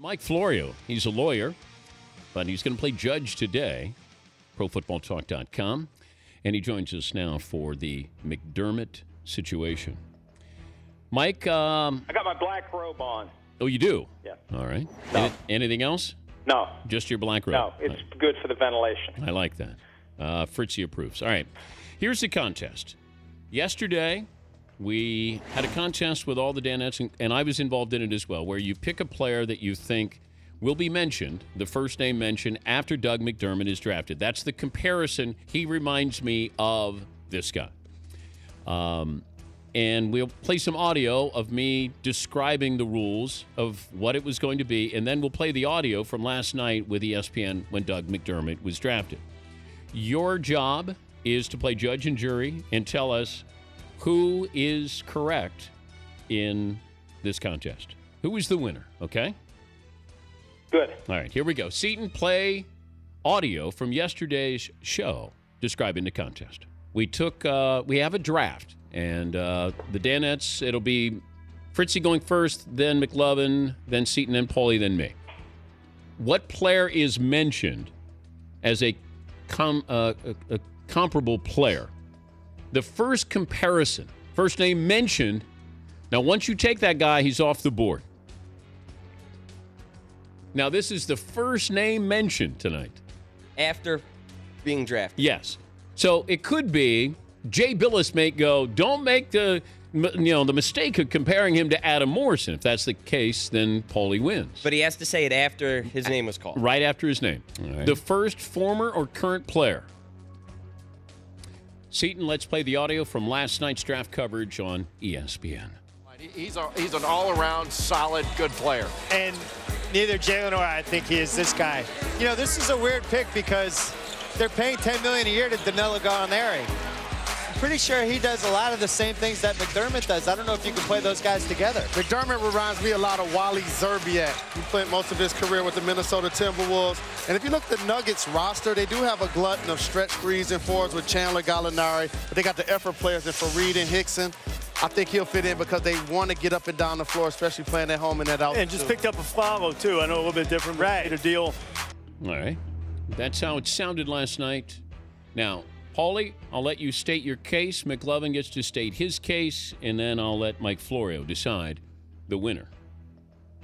Mike Florio. He's a lawyer, but he's going to play judge today, ProFootballTalk.com. And he joins us now for the McDermott situation. Mike, I got my black robe on. Oh, you do? Yeah. All right. No. Anything else? No. Just your black robe? No, it's good for the ventilation. I like that. Fritzy approves. All right. Here's the contest. Yesterday, we had a contest with all the Danettes, and I was involved in it as well, where you pick a player that you think will be mentioned, the first name mentioned, after Doug McDermott is drafted. That's the comparison. He reminds me of this guy. And we'll play some audio of me describing the rules of what it was going to be, and then we'll play the audio from last night with ESPN when Doug McDermott was drafted. Your job is to play judge and jury and tell us who is correct in this contest. Who is the winner, okay? Good. All right, here we go. Seton, play audio from yesterday's show describing the contest. We have a draft, and the Danettes, it'll be Fritzy going first, then McLovin, then Seton, then Paulie, then me. What player is mentioned as a comparable player? The first comparison, first name mentioned. Now, once you take that guy, he's off the board. Now, this is the first name mentioned tonight. After being drafted. Yes. So it could be Jay Billis may go, don't make the mistake of comparing him to Adam Morrison. If that's the case, then Paulie wins. But he has to say it after his name was called. Right after his name. Right. The first former or current player. Seton, let's play the audio from last night's draft coverage on ESPN. He's an all-around solid, good player. And neither Jalen or I think he is this guy. You know, this is a weird pick because they're paying $10 million a year to Danilo Gallinari. I'm pretty sure he does a lot of the same things that McDermott does. I don't know if you can play those guys together. McDermott reminds me a lot of Wally Zerbiak. He played most of his career with the Minnesota Timberwolves. And if you look at the Nuggets roster, they do have a glutton of stretch threes and fours with Chandler Gallinari, but they got the effort players in Fareed and Hickson. I think he'll fit in because they want to get up and down the floor, especially playing at home and at altitude. And just picked up a follow, too. I know a little bit different, right? A deal. All right. That's how it sounded last night. Now, Paulie, I'll let you state your case. McLovin gets to state his case, and then I'll let Mike Florio decide the winner.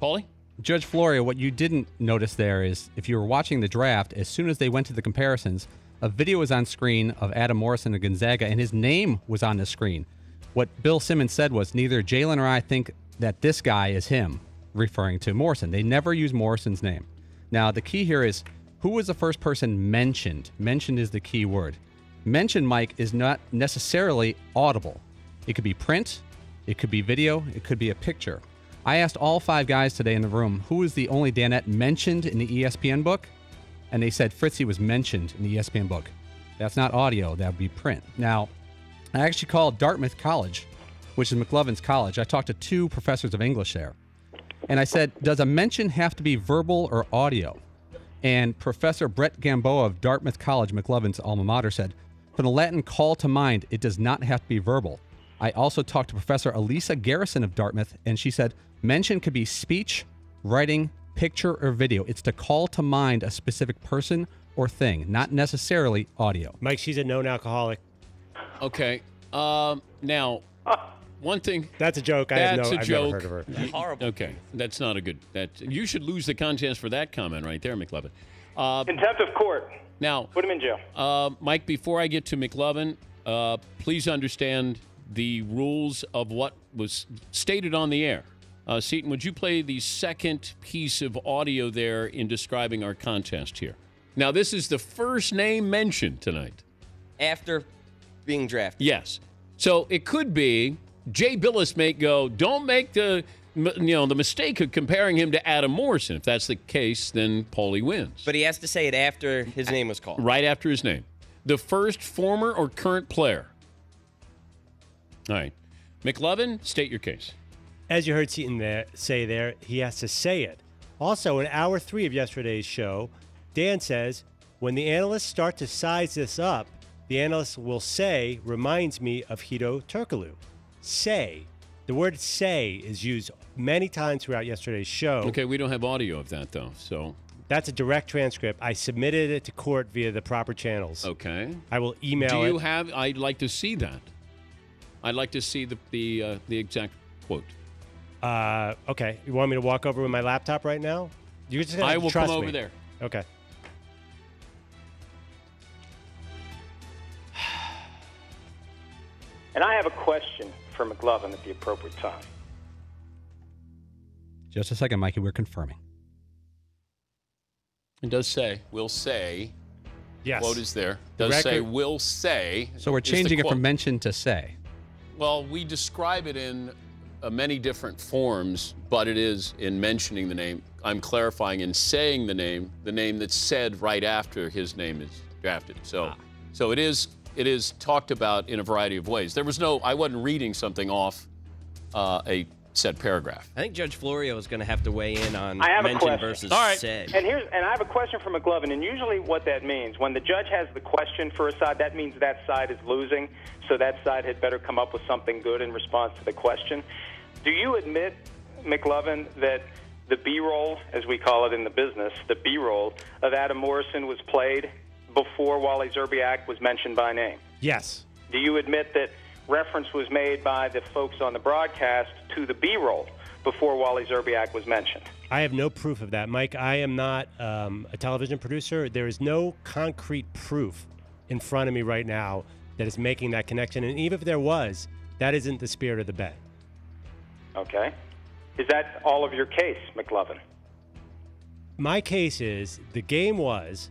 Paulie? Judge Florio, what you didn't notice there is if you were watching the draft, as soon as they went to the comparisons, a video was on screen of Adam Morrison of Gonzaga, and his name was on the screen. What Bill Simmons said was neither Jalen or I think that this guy is him, referring to Morrison. They never use Morrison's name. Now, the key here is who was the first person mentioned? Mentioned is the key word. Mentioned, Mike, is not necessarily audible. It could be print, it could be video, it could be a picture. I asked all 5 guys today in the room who is the only Danette mentioned in the ESPN book, and they said Fritzy was mentioned in the ESPN book. That's not audio, that would be print. Now, I actually called Dartmouth College, which is McLovin's college. I talked to 2 professors of English there. And I said, does a mention have to be verbal or audio? And Professor Brett Gamboa of Dartmouth College, McLovin's alma mater, said, from the Latin call to mind, it does not have to be verbal. I also talked to Professor Elisa Garrison of Dartmouth, and she said, mention could be speech, writing, picture, or video. It's to call to mind a specific person or thing, not necessarily audio. Mike, she's a known alcoholic. Okay. Now, one thing. That's a joke. I've never heard of her. That's horrible. Okay. That's not a good. You should lose the contest for that comment right there, McLovin. Contempt of court. Now, put him in jail. Mike, before I get to McLovin, please understand the rules of what was stated on the air. Seton, would you play the second piece of audio there in describing our contest here? Now, this is the first name mentioned tonight. After being drafted. Yes. So it could be Jay Billis may go, don't make the mistake of comparing him to Adam Morrison. If that's the case, then Paulie wins. But he has to say it after his name was called. Right after his name. The first former or current player. All right. McLovin, state your case. As you heard Seton say there, he has to say it. Also, in hour 3 of yesterday's show, Dan says, when the analysts start to size this up, the analyst will say, reminds me of Hito Turkoglu. Say. The word say is used many times throughout yesterday's show. Okay, we don't have audio of that, though, so... That's a direct transcript. I submitted it to court via the proper channels. Okay. I will email it. Do you have... I'd like to see that. I'd like to see the exact quote. Okay. You want me to walk over with my laptop right now? You're just gonna I will trust come over me. there. Okay. And I have a question for McLovin at the appropriate time. Just a second, Mikey. We're confirming. It does say, will say. Yes. Quote is there. Does say, will say. So we're changing it from mention to say. Well, we describe it in many different forms, but it is in mentioning the name. I'm clarifying in saying the name that's said right after his name is drafted. So it is talked about in a variety of ways. I wasn't reading something off a said paragraph. I think Judge Florio is going to have to weigh in on I have a mention question. versus All right. say. And I have a question for McLovin, and usually what that means, when the judge has the question for a side, that means that side is losing, so that side had better come up with something good in response to the question. Do you admit, McLovin, that the B-roll, as we call it in the business, the B-roll of Adam Morrison was played before Wally Zerbiak was mentioned by name? Yes. Do you admit that reference was made by the folks on the broadcast to the B-roll before Wally Zerbiak was mentioned? I have no proof of that, Mike. I am not a television producer. There is no concrete proof in front of me right now that is making that connection. And even if there was, that isn't the spirit of the bet. Okay. Is that all of your case, McLovin? My case is the game was,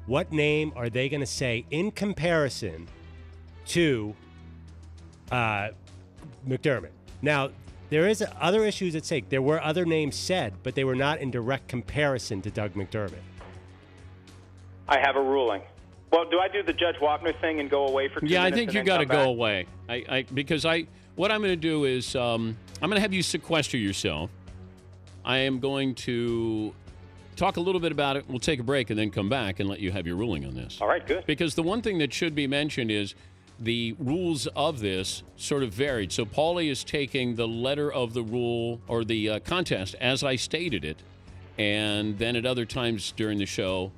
what name are they going to say in comparison to McDermott? Now, there is other issues at stake. There were other names said, but they were not in direct comparison to Doug McDermott. I have a ruling. Well, do I do the Judge Wapner thing and go away for 2 minutes? Yeah, I think you got to come back? go away. Because what I'm going to do is I'm going to have you sequester yourself. I am going to talk a little bit about it. We'll take a break and then come back and let you have your ruling on this. All right, good. Because the one thing that should be mentioned is the rules of this sort of varied. So Paulie is taking the letter of the rule or the contest as I stated it, and then at other times during the show,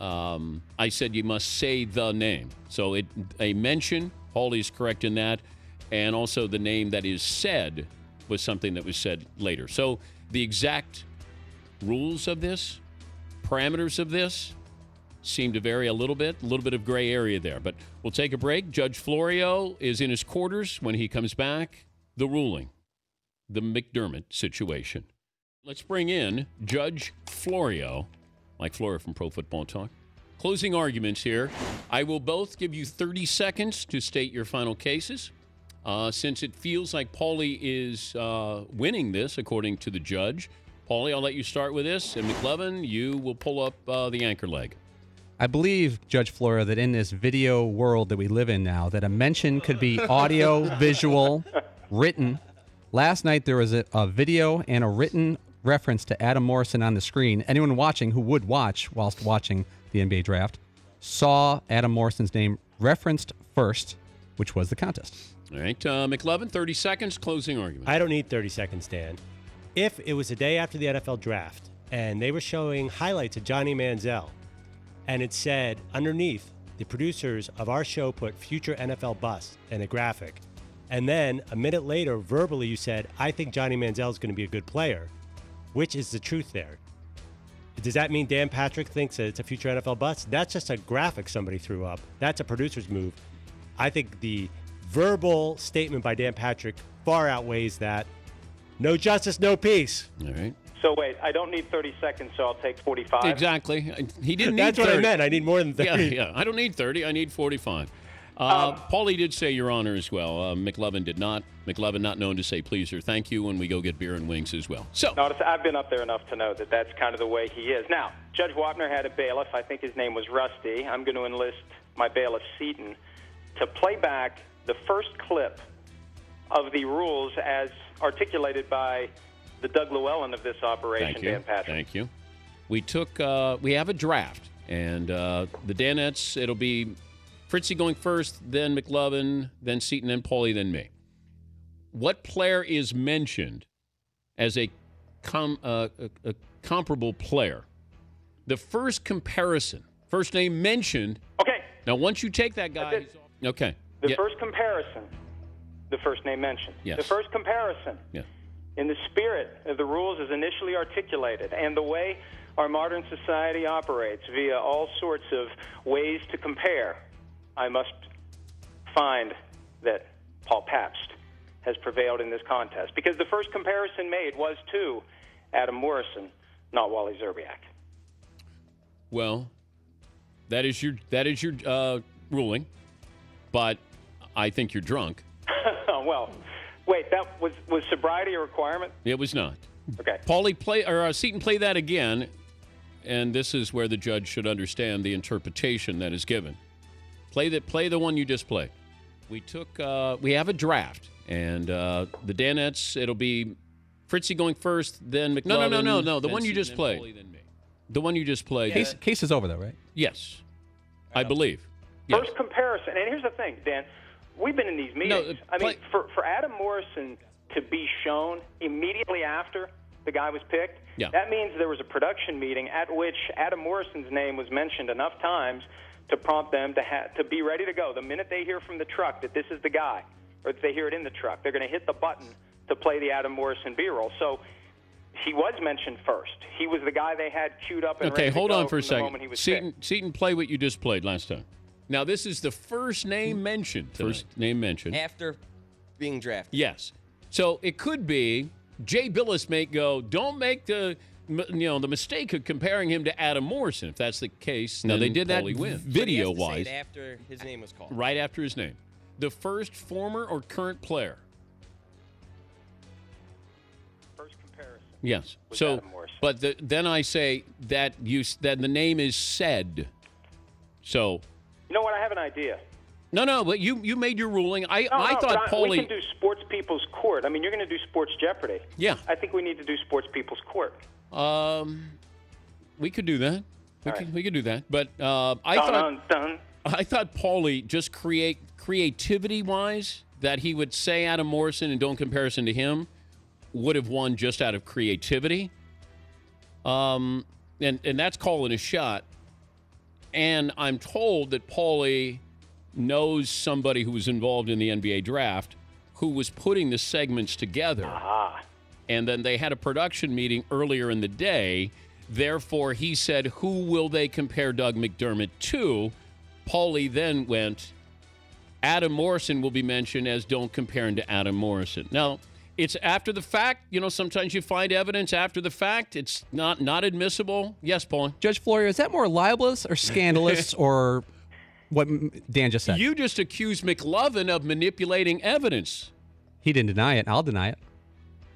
I said you must say the name. So a mention, Paulie's correct in that, and also the name that is said was something that was said later. So the exact rules of this, parameters of this, seem to vary a little bit of gray area there. But we'll take a break. Judge Florio is in his quarters. When he comes back, the ruling, the McDermott situation. Let's bring in Judge Florio, like Florio from Pro Football Talk. Closing arguments here. I will both give you 30 seconds to state your final cases. Since it feels like Paulie is winning this, according to the judge, Paulie, I'll let you start with this. And McLovin, you will pull up the anchor leg. I believe, Judge Florio, that in this video world that we live in now, that a mention could be audio, visual, written. Last night there was a video and a written reference to Adam Morrison on the screen. Anyone watching who would watch whilst watching the NBA draft saw Adam Morrison's name referenced first, which was the contest. All right, McLovin, 30 seconds, closing argument. I don't need 30 seconds, Dan. If it was a day after the NFL draft and they were showing highlights of Johnny Manziel, and it said underneath, the producers of our show put future NFL bust and a graphic, and then a minute later, verbally, you said, I think Johnny Manziel is going to be a good player. Which is the truth there? Does that mean Dan Patrick thinks that it's a future NFL bust? That's just a graphic somebody threw up. That's a producer's move. I think the verbal statement by Dan Patrick far outweighs that. No justice, no peace. All right. So wait, I don't need 30 seconds, so I'll take 45. Exactly. He didn't need That's 30. what I meant. I need more than 30. Yeah. I don't need 30. I need 45. Paulie did say Your Honor as well. McLovin did not. McLovin not known to say please or thank you when we go get beer and wings as well. So Notice I've been up there enough to know that that's kind of the way he is. Now, Judge Wapner had a bailiff. I think his name was Rusty. I'm going to enlist my bailiff, Seaton, to play back the first clip of the rules as articulated by the Doug Llewellyn of this operation, thank you. Dan Patrick. Thank you. We have a draft, and the Danettes, it'll be Fritzy going first, then McLovin, then Seaton, then Paulie, then me. what player is mentioned as a comparable player? The first comparison, first name mentioned. Okay. Now, once you take that guy, okay. The first comparison, the first name mentioned. Yes. The first comparison, in the spirit of the rules as initially articulated and the way our modern society operates via all sorts of ways to compare, I must find that Paul Pabst has prevailed in this contest. Because the first comparison made was to Adam Morrison, not Wally Zerbiak. Well, that is your ruling, but I think you're drunk. Well, wait, that was sobriety a requirement? It was not. Okay. Paulie, Seton, play that again, and this is where the judge should understand the interpretation that is given. Play the one you just played. We have a draft, and the Danettes, it'll be Fritzy going first, then McLovin. No. The one you just played. Paulie, then me. The one you just played. Case is over, though, right? Yes, I believe. Yes. First comparison, and here's the thing, Dan. We've been in these meetings. For Adam Morrison to be shown immediately after the guy was picked, that means there was a production meeting at which Adam Morrison's name was mentioned enough times to prompt them to be ready to go. The minute they hear from the truck that this is the guy, or if they hear it in the truck, they're going to hit the button to play the Adam Morrison B-roll. So he was mentioned first. He was the guy they had queued up and ready to go. Okay, hold on for a the moment he second. was picked. Seton, play what you just played last time. Now, this is the first name mentioned. First name mentioned. After being drafted. Yes. So it could be Jay Billis may go, don't make the mistake of comparing him to Adam Morrison. If that's the case, now they did that video-wise. After his name was called. Right after his name. The first former or current player? First comparison. Yes. With So, Adam Morrison. but then I say that the name is said. So. You know what? I have an idea. No, but you made your ruling. I thought Paulie. We can do Sports People's Court. I mean, you're going to do Sports Jeopardy. Yeah. I think we need to do Sports People's Court. We could do that. We could do that. But I thought Paulie, just creativity-wise, that he would say Adam Morrison and don't comparison to him, would have won just out of creativity. And that's calling a shot. And I'm told that Paulie knows somebody who was involved in the NBA draft who was putting the segments together. And then they had a production meeting earlier in the day. Therefore, he said, who will they compare Doug McDermott to? Paulie then went, Adam Morrison will be mentioned as don't compare him to Adam Morrison. Now, it's after the fact. You know, sometimes you find evidence after the fact. It's not admissible. Yes, Paul? Judge Florio, is that more libelous or scandalous or what Dan just said? You just accused McLovin of manipulating evidence. He didn't deny it. I'll deny it.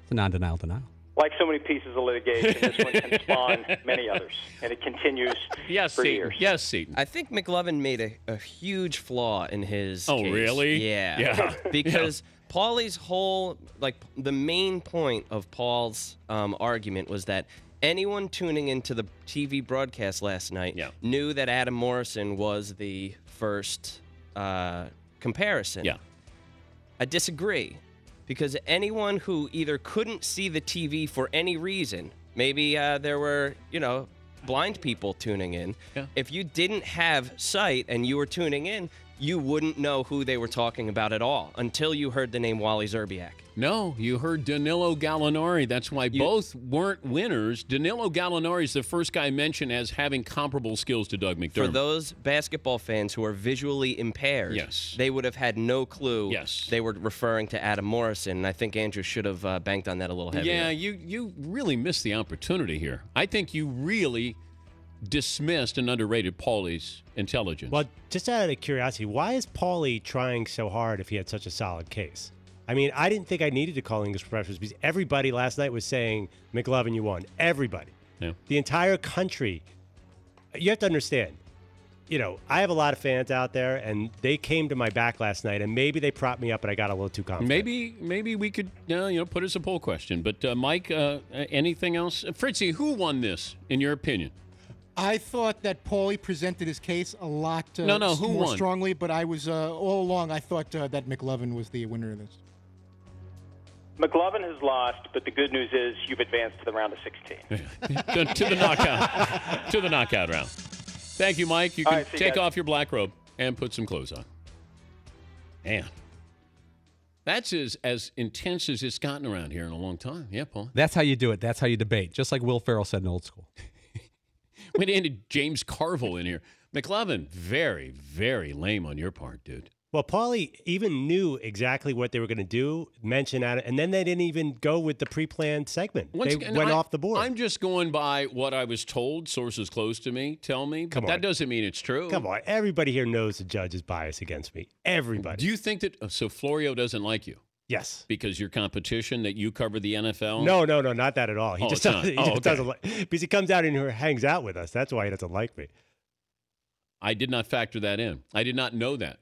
It's a non-denial denial. Like so many pieces of litigation, this one can spawn many others, and it continues for years. Yes, Seton. I think McLovin made a huge flaw in his case. Oh, really? Yeah. Because Paulie's whole, the main point of Paul's argument was that anyone tuning into the TV broadcast last night knew that Adam Morrison was the first comparison. Yeah. I disagree. Because anyone who either couldn't see the TV for any reason, maybe there were, blind people tuning in. Yeah. If you didn't have sight and you were tuning in, you wouldn't know who they were talking about at all until you heard the name Wally Zerbiak. No, you heard Danilo Gallinari. That's why both weren't winners. Danilo Gallinari is the first guy mentioned as having comparable skills to Doug McDermott. For those basketball fans who are visually impaired, they would have had no clue they were referring to Adam Morrison. And I think Andrew should have banked on that a little heavier. Yeah, you really missed the opportunity here. I think you really dismissed and underrated Paulie's intelligence. Well, just out of curiosity, why is Paulie trying so hard if he had such a solid case? I mean, I didn't think I needed to call English professors because everybody last night was saying, McLovin, you won. Everybody. Yeah. The entire country. You have to understand, I have a lot of fans out there, and they came to my back last night, and maybe they propped me up, and I got a little too confident. Maybe we could, put as a poll question. But, Mike, anything else? Fritzy, who won this, in your opinion? I thought that Paulie presented his case a lot who more won? strongly, but I was all along I thought that McLovin was the winner of this. McLovin has lost, but the good news is you've advanced to the round of 16. to the knockout round. Thank you, Mike. You can take off your black robe and put some clothes on. Man, that's as intense as it's gotten around here in a long time. Yeah, Paul. That's how you do it. That's how you debate. Just like Will Ferrell said in Old School. We ended James Carville in here. McLovin, very, very lame on your part, dude. Well, Paulie even knew exactly what they were going to do, mention at it, and then they didn't even go with the pre-planned segment. They went off the board. I'm just going by what I was told. Sources close to me tell me. But that doesn't mean it's true. Come on. Everybody here knows the judge is biased against me. Everybody. Do you think that so Florio doesn't like you? Yes. Because your competition that you cover the NFL? No, not that at all. He just doesn't like, because he comes out and hangs out with us. That's why he doesn't like me. I did not factor that in. I did not know that.